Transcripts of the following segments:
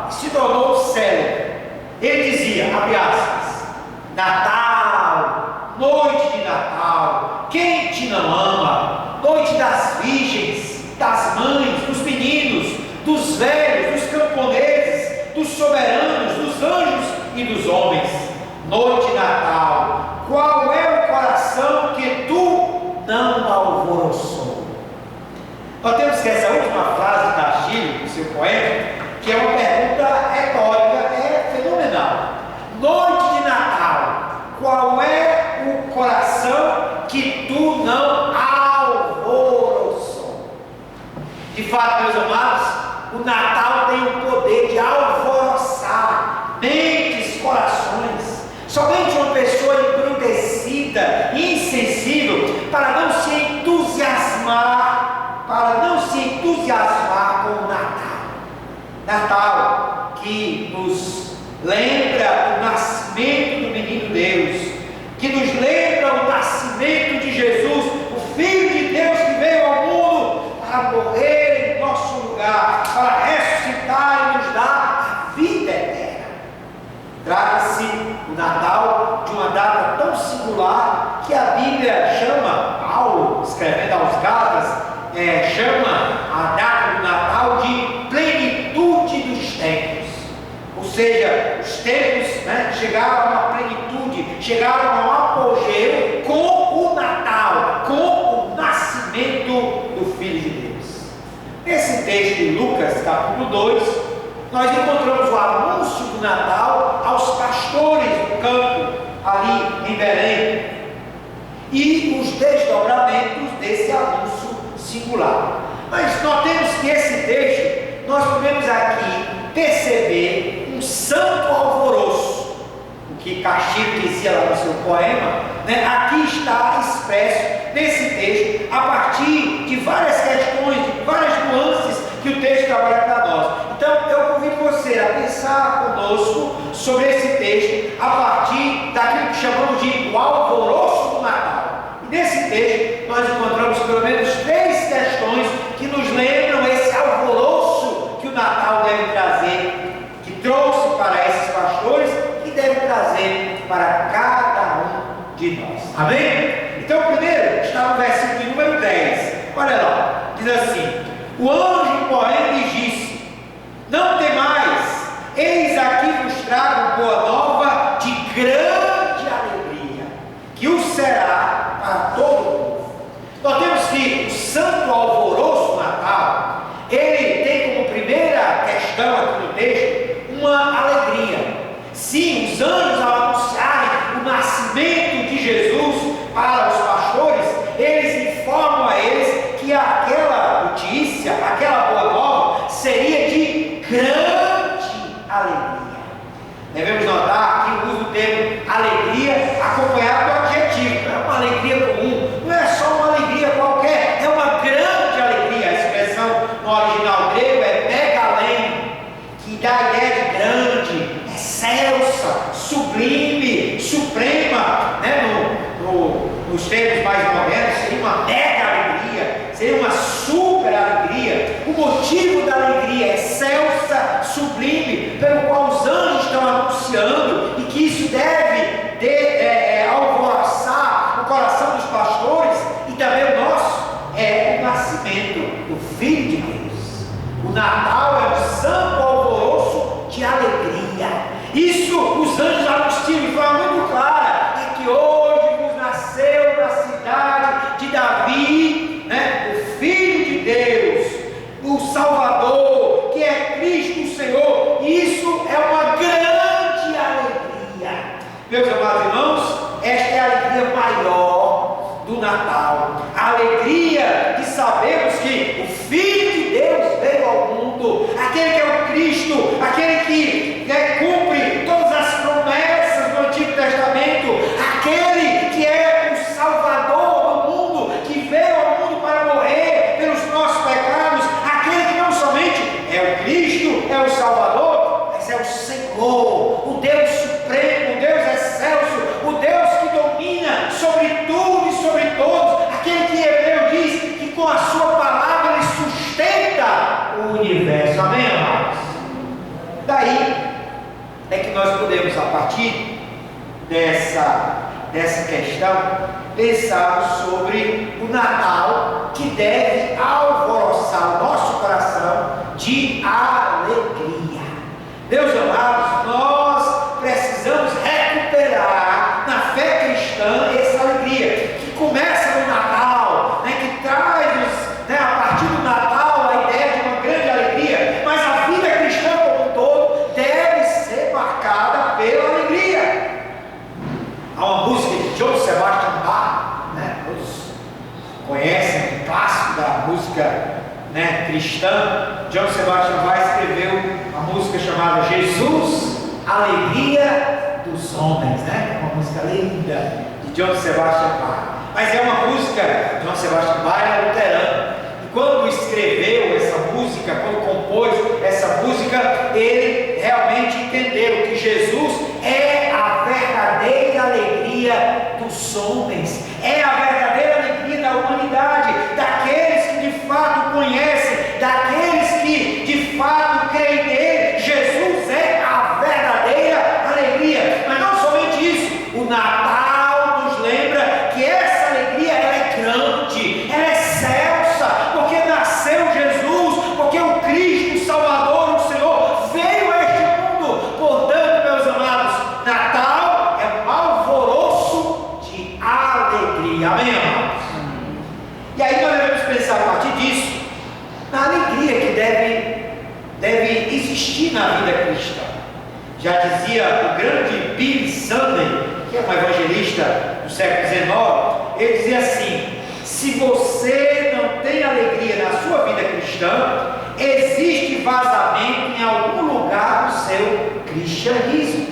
se tornou célebre. Ele dizia, abre aspas, Natal, noite de Natal, quem te não ama? Noite das virgens, das mães, dos meninos, dos velhos, dos camponeses, dos soberanos, dos anjos e dos homens. Noite de Natal, qual é o coração que tu não alvoroçou? Nós temos que essa última frase de Castilho, no seu poema, que é uma pergunta retórica, é fenomenal. Noite de Natal, qual é o coração que tu não alvoroçou? De fato, meus amados, o Natal tem o poder de alvoroçar mentes, corações. Somente uma pessoa embrutecida, insensível, para não se entusiasmar com o Natal. Natal que nos lembra o nascimento do menino Deus, que nos lembra o nascimento de Jesus, o Filho de Deus que veio ao mundo para morrer em nosso lugar, para ressuscitar e nos dar a vida eterna. Trata-se o Natal de uma data tão singular que a Bíblia chama, Paulo, escrevendo aos Gálatas, chama a data do Natal de plenitude dos tempos. Ou seja, os tempos chegaram a uma plenitude, chegaram a um apogeu com o Natal, com o nascimento do Filho de Deus. Nesse texto de Lucas, capítulo 2, nós encontramos o anúncio do Natal aos pastores do campo, ali em Belém, e os desdobramentos desse anúncio singular. Mas notemos que esse texto, nós podemos aqui perceber um santo alvoroço. O que Castilho dizia lá no seu poema, aqui está expresso nesse texto, a partir de várias questões, de várias nuances que o texto trabalha para nós. Então eu convido você a pensar conosco sobre esse texto a partir daquilo que chamamos de o alvoroço do Natal. E nesse texto nós encontramos pelo menos 3 questões que nos lembram esse alvoroço que o Natal deve trazer, que trouxe para esses pastores e deve trazer para cada um de nós. Amém? Então o primeiro está no versículo de número 10. Olha lá, diz assim: o anjo, porém, lhes disse: não temais, eis aqui vos trago boa nova de grande alegria, que o será para todo o povo. Nós temos que o santo alvoroço do Natal, ele tem como primeira questão aqui no texto uma alegria. Sim, os anjos, ao anunciarem o nascimento de Jesus para os pastores, eles informam a eles que aquela notícia, aquela boa nova, seria de grande alegria. Devemos notar que o uso do termo alegria acompanhado do adjetivo. Não é uma alegria comum, não é só uma alegria qualquer, é uma grande alegria. A expressão no original grego é megalém, que dá a ideia de grande, excelsa, sublime, suprema, nos termos mais modernos, seria uma mega alegria, seria uma super alegria. O motivo da alegria excelsa, sublime, pelo qual os anjos estão anunciando, e que isso deve alvoroçar o coração dos pastores e também o nosso, é o nascimento do Filho de Deus. O Natal é um santo alvoroço de alegria. Isso os anjos anunciam de forma muito clara, é que hoje vos nasceu na cidade de Davi, o Filho de Deus, o Salvador, que é Cristo o Senhor. Isso é uma grande alegria. Meus amados irmãos, esta é a alegria maior do Natal, a alegria de sabermos que o Filho de Deus veio ao mundo, aquele que é o Cristo, aquele que cumpre todas as promessas do Antigo Testamento, aquele que é o Salvador do mundo, que veio ao mundo para morrer pelos nossos pecados, aquele que não somente é o Cristo, é o Salvador, mas é o Senhor, o Deus supremo, o Deus excelso, o Deus que domina sobre tudo e sobre todos, aquele que Hebreus diz que com a sua palavra ele sustenta o universo. Amém, amados? é que nós podemos, a partir dessa questão, pensarmos sobre o Natal, que deve alvoroçar o nosso coração de alegria. Meus amados, nós precisamos recuperar na fé cristã essa alegria, que começa no Natal, né, que traz, né, a partir do Natal, a ideia de uma grande alegria, mas a vida cristã como um todo deve ser marcada pela alegria. Há uma música de Johann Sebastian Bach, né, todos conhecem, um clássico da música, né, cristã. Johann Sebastian Bach escreveu uma música chamada Jesus, Alegria dos Homens, né? Uma música linda de Johann Sebastian Bach. Mas é uma música, Johann Sebastian Bach era luterano, e quando escreveu essa música, quando compôs essa música, ele realmente entendeu que Jesus é a verdadeira alegria dos homens, é a verdadeira alegria da humanidade, daqueles que de fato conhecem, daqueles que de fato creem nele. Jesus é a verdadeira alegria. Mas não somente isso, o Natal nos lembra que essa alegria ela é grande, ela é excelsa, porque nasceu Jesus, porque o Cristo, o Salvador, o Senhor, veio a este mundo. Portanto, meus amados, Natal é um alvoroço de alegria. Amém, amados? E aí nós devemos pensar a partir disso na alegria que deve existir na vida cristã. Já dizia o grande Billy Sunday, que é um evangelista do século XIX, ele dizia assim: se você não tem alegria na sua vida cristã, existe vazamento em algum lugar do seu cristianismo.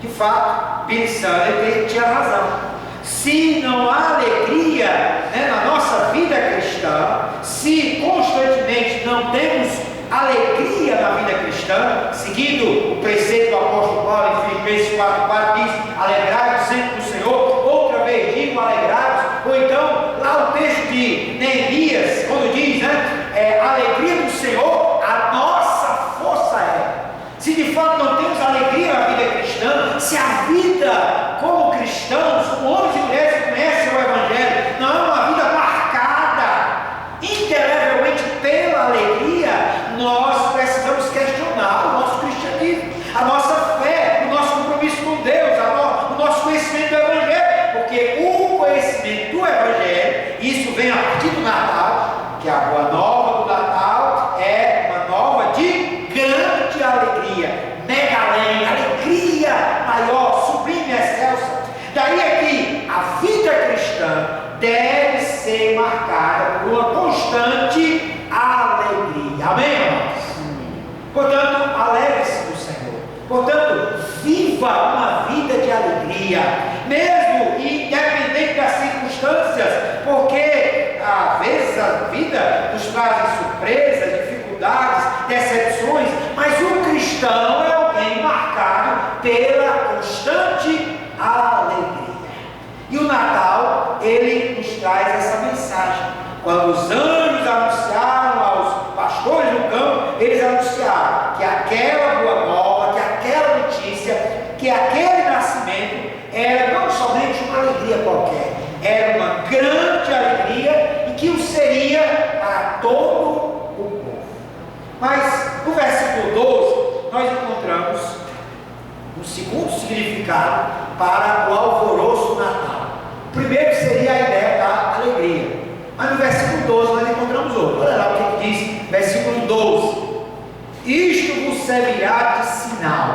De fato, Billy Sunday tinha razão. Se não há alegria, né, na nossa vida cristã, se constantemente não temos alegria na vida cristã, seguindo o preceito do apóstolo Paulo em Filipenses 4,4, diz: alegrai-vos sempre no Senhor. Outra vez digo, alegrai-vos. Ou então, lá o texto de Neemias, quando diz, né, a alegria do Senhor, a nossa força é. Se de fato não temos alegria na vida cristã, se a vida como cristãos, como homens e mulheres que conhecem o Evangelho, não é uma vida marcada indelevelmente pela alegria, nós precisamos questionar o nosso cristianismo, a nossa fé, o nosso compromisso com Deus, o nosso conhecimento do Evangelho, porque o conhecimento do Evangelho, isso vem a partir do Natal, que a boa nova do Natal é uma nova de grande alegria, megalém, alegria maior, sublime, excelsa. Daí é que a vida cristã deve ser marcada por uma constante alegria. Amém, irmãos? Portanto, alegre-se no Senhor. Portanto, viva uma vida de alegria, mesmo independente das circunstâncias, porque às vezes a vida nos traz surpresas, dificuldades, decepções, mas o cristão é alguém marcado pela constante alegria. E o Natal, ele nos traz essa mensagem. Quando os anjos anunciaram aos pastores do campo, eles anunciaram que aquela boa nova, que aquela notícia, que aquele nascimento era não somente uma alegria qualquer, era uma grande alegria e que o seria para todo o povo. Mas no versículo 12, nós encontramos um segundo significado para o alvoroço do Natal. O primeiro seria a ideia da alegria, mas no versículo 12 nós encontramos outro. Olha lá o que diz, versículo 12: isto vos servirá de sinal,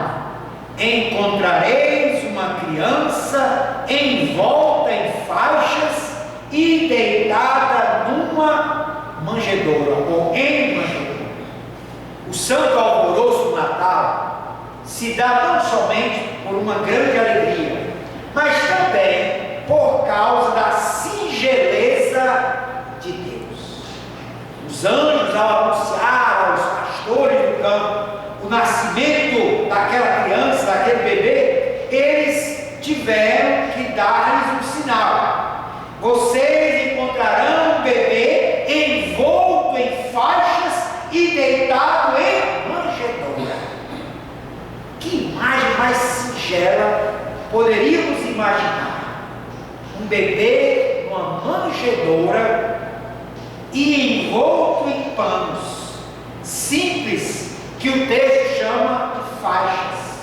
encontrareis uma criança envolta em faixas e deitada numa manjedoura, ou em manjedoura. O santo alvoroço do Natal se dá não somente por uma grande alegria, mas também por causa da singeleza de Deus. Os anjos, ao anunciar aos pastores do campo o nascimento daquela criança, daquele bebê, eles tiveram que dar-lhes um sinal: vocês encontrarão um bebê envolto em faixas e deitado em manjedoura. Que poderíamos imaginar um bebê numa manjedoura e envolto em panos simples, que o texto chama de faixas.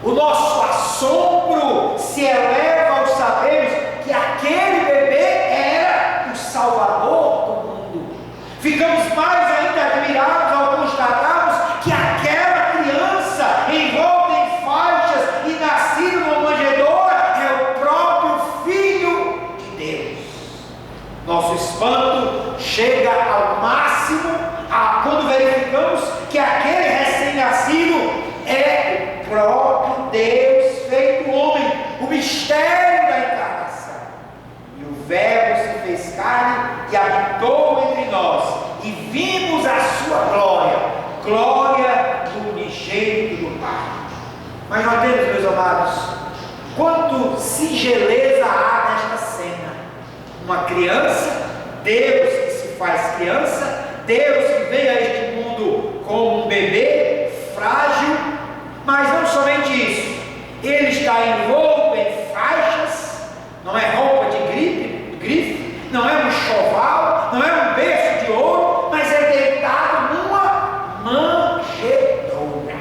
O nosso assombro se eleva ao sabermos que aquele bebê era o Salvador do mundo. Ficamos mais ainda admirados ao constatarmos que aquela criança envolta em faixas e nascida numa manjedoura é o próprio Filho de Deus. Nosso espanto chega ao máximo quando verificamos que aquele recém-nascido é o próprio Deus feito homem, o mistério da encarnação. E o Verbo se fez carne e habitou entre nós, e vimos a sua glória, glória do unigênito do Pai. Mas nós temos, meus amados, quanto singeleza há nesta cena. Uma criança, Deus que se faz criança, Deus que veio a este mundo como um bebê frágil, mas não somente isso, ele está envolto em faixas, não é roupa de grife, não é um enxoval, não é um berço de ouro, mas é deitado numa manjedoura.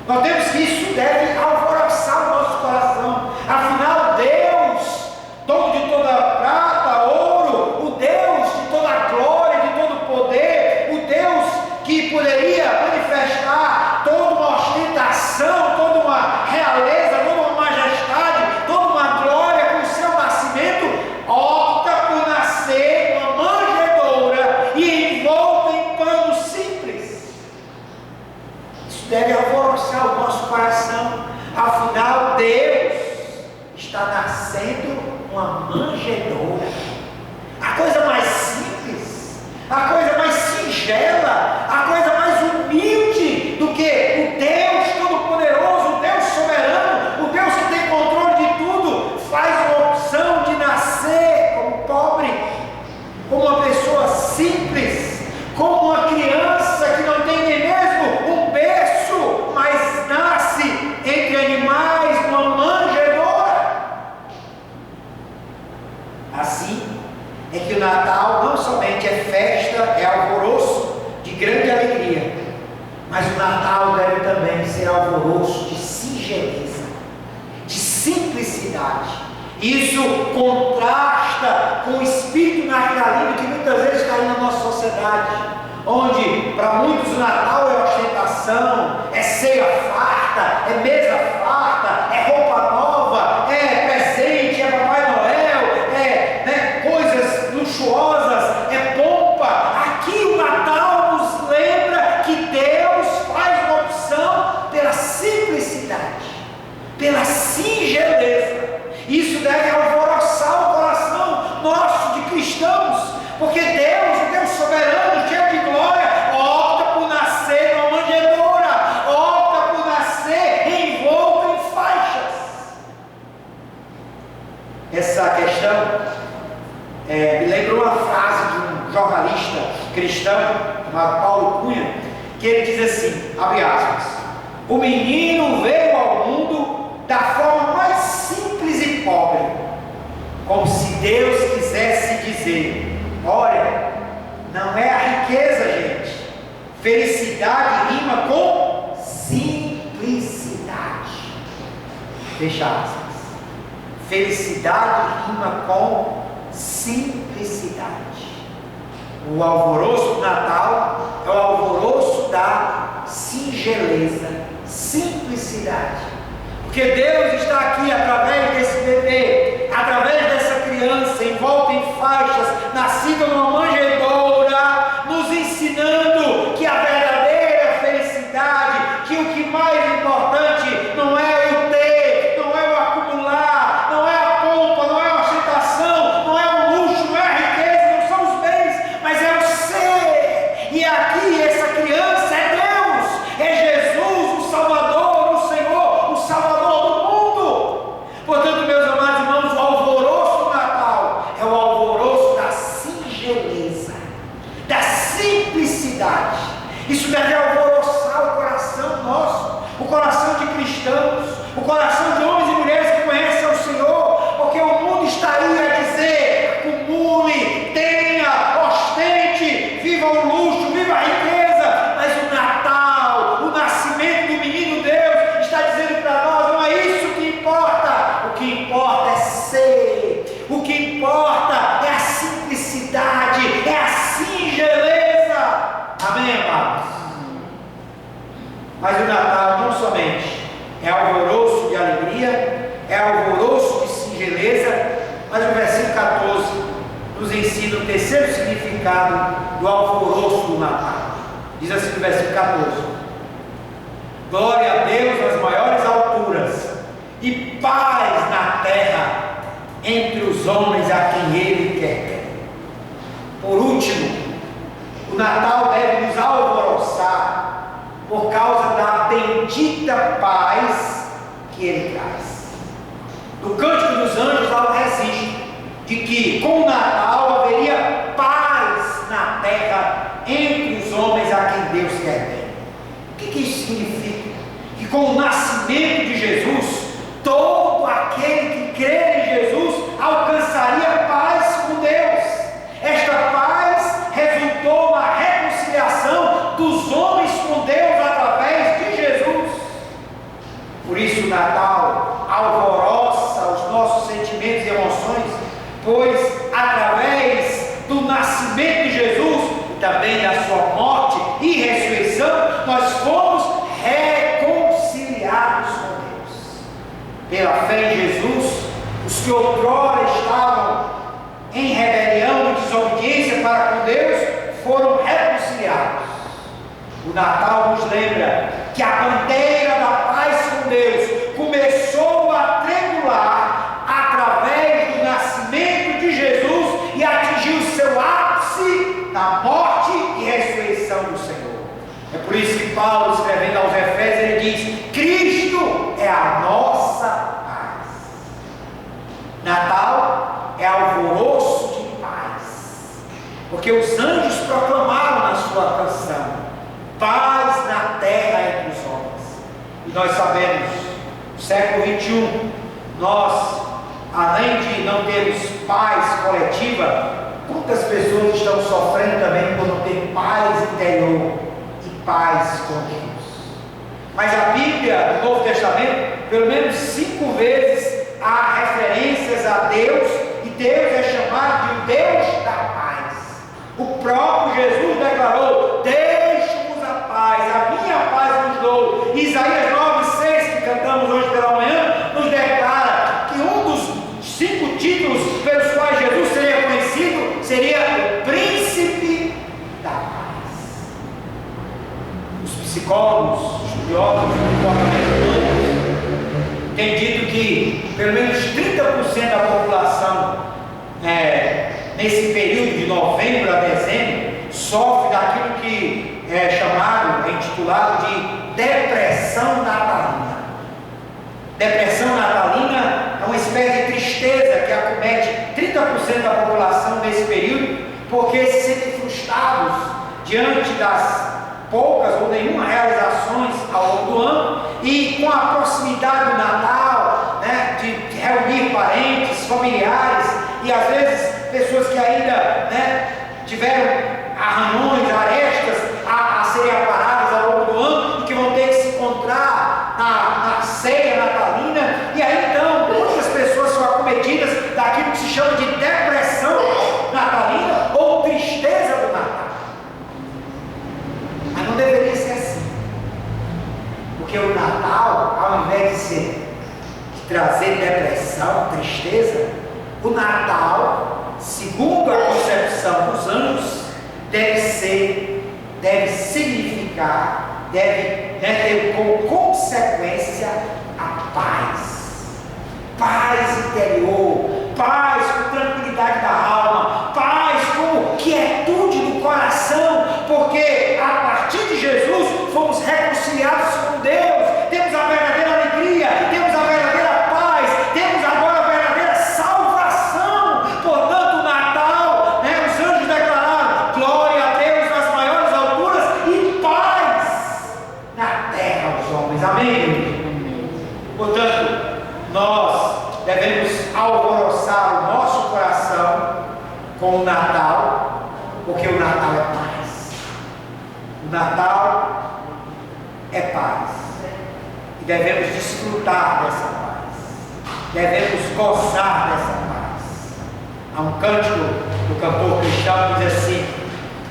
Nós temos que isso deve alvoroçar o nosso coração. Afinal, Deus, dono de toda prata, ouro, o Deus de toda glória, de todo poder, o Deus que poderia manifestar toda uma ostentação, toda uma realeza, toda uma majestade, toda uma glória com o seu nascimento, opta por nascer numa manjedoura e envolto em pano simples. Isso deve alvoroçar o nosso coração. Afinal, Deus está nascendo numa manjedoura. A coisa mais simples, a coisa mais singela, a coisa mais humilde do que o Deus Todo-Poderoso, o Deus Soberano, o Deus que tem controle de tudo, faz uma opção de nascer como pobre, como uma pessoa simples, como uma criança que não tem nem mesmo um berço, mas nasce entre animais numa manjedoura. Assim é que o Natal não somente é festa, é alvoroço de grande alegria, mas o Natal deve também ser alvoroço de singeleza, de simplicidade. Isso contrasta com o espírito natalino que muitas vezes está aí na nossa sociedade, onde para muitos o Natal é ostentação, é ceia farta, é mesa farta, é roupa nova, é presente, é Papai Noel, coisas luxuosas, é pompa. Aqui o Natal nos lembra que Deus faz uma opção pela simplicidade, pela singeleza. Isso deve alvoroçar o coração nosso de cristãos, porque Deus, o Deus soberano, cheio de glória, opta por nascer numa manjedoura, opta por nascer envolto em faixas. Essa questão me lembrou uma frase de um jornalista cristão chamado Paulo Cunha, que ele diz assim, abre aspas: o menino veio ao mundo da forma mais simples e pobre, como se Deus quisesse dizer: olha, não é a riqueza, gente, felicidade rima com simplicidade. Fecha aspas. Felicidade rima com simplicidade. O alvoroço do Natal é o alvoroço da singeleza, simplicidade. Porque Deus está aqui através desse bebê, através dessa criança envolta em faixas, nascida numa manjedoura, nos ensinando que a verdadeira felicidade, que o que mais importante não é o ter, não é o acumular, não é a pompa, não é a ostentação, não é o luxo, não é a riqueza, não são os bens, mas é o ser. E aqui essa criança é Deus, é Jesus, o Salvador, o Senhor, o Salvador do mundo. Portanto, meus amados irmãos, o alvoroço do Natal é o alvoroço da singeleza, da simplicidade. Isso deve alvoroçar o coração nosso, o coração de cristãos, o coração de homens e mulheres Mas o Natal não somente é alvoroço de alegria, é alvoroço de singeleza, mas o versículo 14 nos ensina o terceiro significado do alvoroço do Natal. Diz assim no versículo 14: glória a Deus nas maiores alturas e paz na terra entre os homens a quem Ele quer bem. Por último, o Natal deve nos alvoroçar por causa da bendita paz que Ele traz. No Cântico dos Anjos há um registro de que com o Natal haveria paz na terra entre os homens a quem Deus quer bem. O que isso significa? Que com o nascimento de Jesus, todo aquele que crê em Jesus alcançaria paz com Deus. Esta paz resultou na reconciliação dos homens com Deus através de Jesus. Por isso o Natal alvoroça os nossos sentimentos e emoções, pois através do nascimento de Jesus e também da sua morte e ressurreição, nós fomos reconciliados com Deus. Pela fé em Jesus, os que outrora estavam em rebelião e desobediência para com Deus foram reconciliados. O Natal nos lembra que a bandeira da paz com Deus começou a tremular através do nascimento de Jesus e atingiu seu ápice na morte e ressurreição do Senhor. É por isso que Paulo, escrevendo aos Efésios, ele diz: Cristo é a nossa paz. Natal é alvoroço de paz, porque os anjos proclamaram na sua canção paz na terra entre os homens. E nós sabemos, no século XXI, nós, além de não termos paz coletiva, quantas pessoas estão sofrendo também por não ter paz interior e paz com Deus. Mas a Bíblia, no Novo Testamento, pelo menos 5 vezes há referências a Deus, e Deus é chamado de Deus da paz. O próprio Jesus declarou: deixe-nos a paz, a minha paz nos dou. Isaías 9,6, que cantamos hoje pela manhã, nos declara que um dos 5 títulos pelos quais Jesus seria conhecido seria o Príncipe da Paz. Os psicólogos, estudiosos do comportamento humano têm dito que pelo menos 30% da população nesse período de novembro a dezembro sofre daquilo que é chamado, intitulado de depressão natalina. Depressão natalina é uma espécie de tristeza que acomete 30% da população nesse período, porque se sentem frustrados diante das poucas ou nenhuma realizações ao longo do ano, e com a proximidade do Natal, de reunir parentes, familiares, e às vezes pessoas que ainda tiveram arranhões, arestas a serem aparadas ao longo do ano, e que vão ter que se encontrar na ceia natalina. E aí então muitas pessoas são acometidas daquilo que se chama de depressão natalina ou tristeza do Natal. Mas não deveria ser assim, porque o Natal, ao invés de trazer depressão, tristeza, o Natal, segundo a concepção dos anjos, deve significar, deve ter como consequência a paz interior, paz com tranquilidade da alma, paz com quietude do coração, porque a partir de Jesus fomos reconciliados com Deus, temos a verdadeira alegria, temos a verdadeira paz, temos agora a verdadeira salvação. Portanto, o Natal, os anjos declararam glória a Deus nas maiores alturas e paz na terra aos homens. Amém? Portanto, nós devemos alvoroçar o nosso coração com o Natal, porque o Natal é paz. O Natal é paz. E devemos desfrutar dessa paz. Devemos gozar dessa paz. Há um cântico do cantor cristão que diz assim: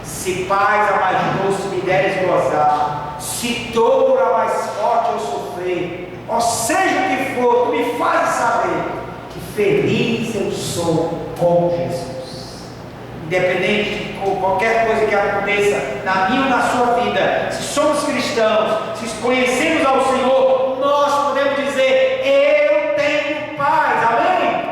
se paz a mais doce me deres gozar, se dor a mais forte eu sofrer, ou seja o que for, tu me fazes saber que feliz eu sou com Jesus. Independente de qualquer coisa que aconteça na minha ou na sua vida, se somos cristãos, se conhecemos ao Senhor, nós podemos dizer: eu tenho paz. Amém?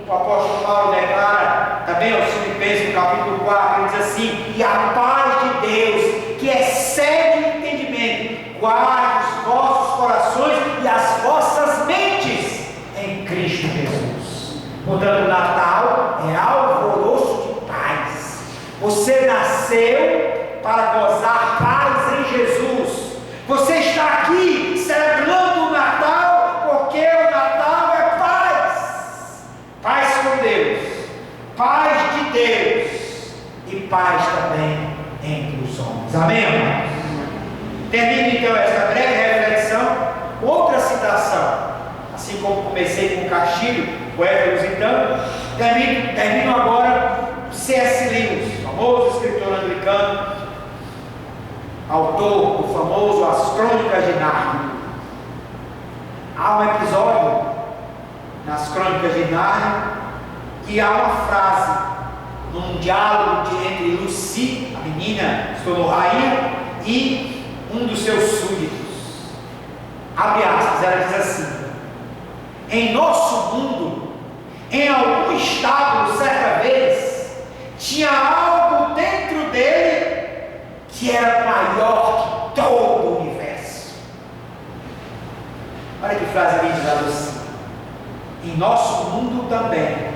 O apóstolo Paulo declara também aos Filipenses, no capítulo 4, ele diz assim: e a paz de Deus, que excede o entendimento, guarde os vossos corações e as vossas mentes em Cristo Jesus. Portanto, o Natal é alvoroço de paz. Você nasceu para gozar paz em Jesus. Você está aqui celebrando o Natal porque o Natal é paz. Paz com Deus, paz de Deus e paz também entre os homens. Amém, amados? Termino então esta breve reflexão com outra citação. Assim como comecei com Castilho, poeta lusitano, termino agora C.S. Lewis, famoso escritor anglicano, autor do famoso As Crônicas de Nárnia. Há um episódio nas Crônicas de Nárnia que há uma frase num diálogo entre Lucy, a menina, se tornou rainha, e um dos seus súditos. Abre aspas, ela diz assim: em nosso mundo, em algum estábulo, certa vez, tinha algo dentro dele que era maior que todo o universo. Olha que frase linda da Lucy. Em nosso mundo também,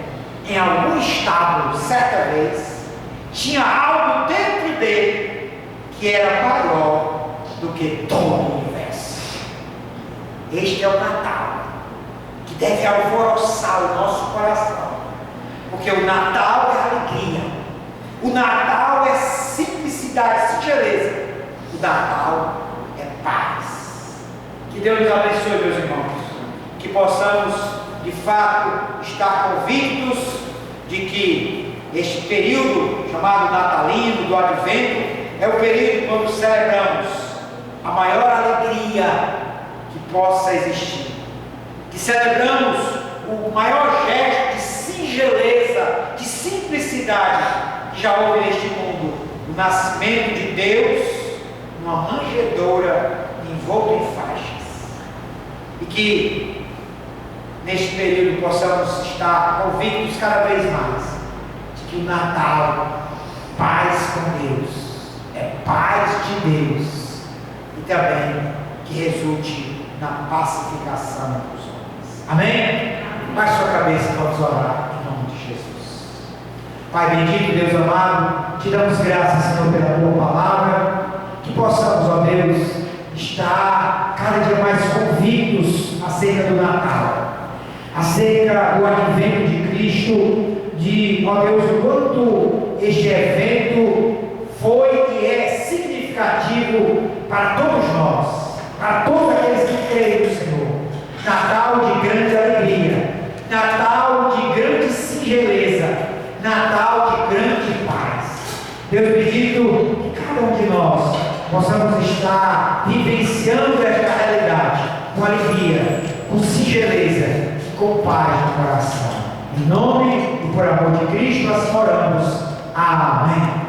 em algum estábulo, certa vez, tinha algo dentro dele que era maior do que todo o universo. Este é o Natal, que deve alvoroçar o nosso coração, porque o Natal é alegria, o Natal é simplicidade, singeleza, o Natal é paz. Que Deus nos abençoe, meus irmãos, que possamos de fato estar convictos de que este período chamado natalino, do advento, é o período quando celebramos a maior alegria que possa existir, que celebramos o maior gesto de singeleza, de simplicidade que já houve neste mundo, o nascimento de Deus numa manjedoura envolta em faixas. E que neste período possamos estar convictos cada vez mais de que o Natal, paz com Deus, é paz de Deus, e também que resulte na pacificação dos homens. Amém? Baixe sua cabeça, vamos orar em nome de Jesus. Pai bendito, Deus amado, te damos graças, Senhor, pela tua palavra, que possamos, ó Deus, estar cada dia mais convictos acerca do Natal, acerca do advento de Cristo, de, ó Deus, o quanto este evento foi e é significativo para todos nós, para todos aqueles que creem no Senhor. Natal de grande alegria, Natal de grande singeleza, Natal de grande paz. Deus bendito, que cada um de nós possamos estar vivenciando esta realidade com alegria, com singeleza, com paz no coração. Em nome e por amor de Cristo nós oramos. Amém.